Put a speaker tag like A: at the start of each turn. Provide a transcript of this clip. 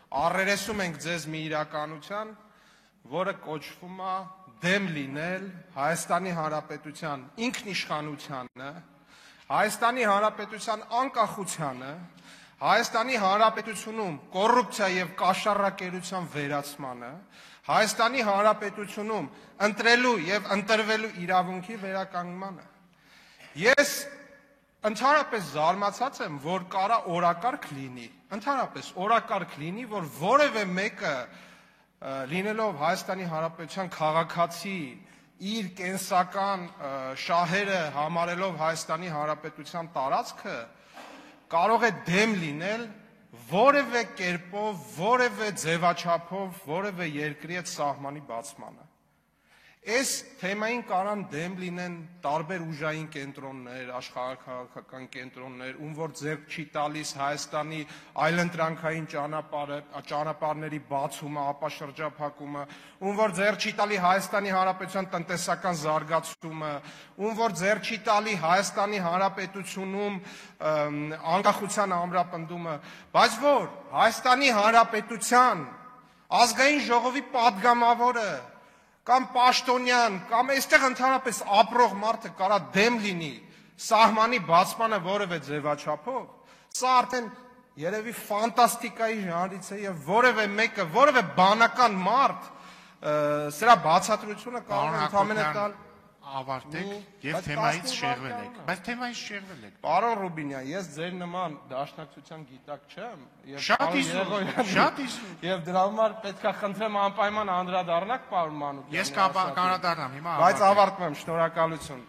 A: առերեսում ենք ձեզ մի իրականության, որը կոչվում է դեմ լինել Հայաստանի Հանրապետության ինքնիշխանությանը, Հայաստանի Հանրապետության անկախությանը, Հայաստանի Հանրապետությունում կոռուպցիա եւ կաշառակերության վերացմանը, Հայաստանի Հանրապետությունում ընտրելու եւ ընտրվելու իրավունքի վերականգնմանը։ Ես ընդհանրապես զարմացած եմ, որ կարա օրակարգ լինի, ընդհանրապես օրակարգ լինի, որ որևէ մեկը լինելով Հայաստանի Հանրապետության քաղաքացի իր կենսական շահերը համարելով Հայաստանի Հանրապետության տարածքը կարող է դեմ լինել որևէ կերպով, որևէ ձևաչափով, որևէ երկրի հետ սահմանի բացմանը։ Այս թեմային կարան դեմ լինեն տարբեր ուժային կենտրոններ, աշխարհաքաղաքական կենտրոններ, ում որ ձեռք չի տալիս Հայաստանի այլընտրանքային ճանապարհների բացումը, ապաշրջափակումը, ում որ ձեռք չի տալի Հայաստանի Հանրապետության տնտեսական զարգացումը, ում որ ձեռք չի տալի Հայաստանի Հանրապետությունում անկախության ամրապնդումը, բայց որ Հայաստանի Հանրապետության ազգային ժողովի падգամավորը կամ պաշտոնյան, կամ այստեղ ընդհանրապես ապրող մարդը կարա դեմ լինի սահմանի բացմանը որևէ ձևաչափով, սա արդեն երևի ֆանտաստիկայի ժանրից է եւ որևէ մեկը, որևէ բանական մարդ սրա բացատրությունը կարող է ընդհանրապես տալ
B: ավարտեք եւ թեմայից շեղվել եք, բայց թեմայից շեղվել եք։
A: Պարոն Ռուբինյան, ես ձեր նման դաշնակցության գիտակ չեմ եւ
B: շատ իզու
A: եւ դրա համար պետքա խնդրեմ անպայման անդրադառնաք պարոն Մանուկյան։
B: Ես կանրադառնամ հիմա,
A: բայց ավարտում եմ, շնորհակալություն։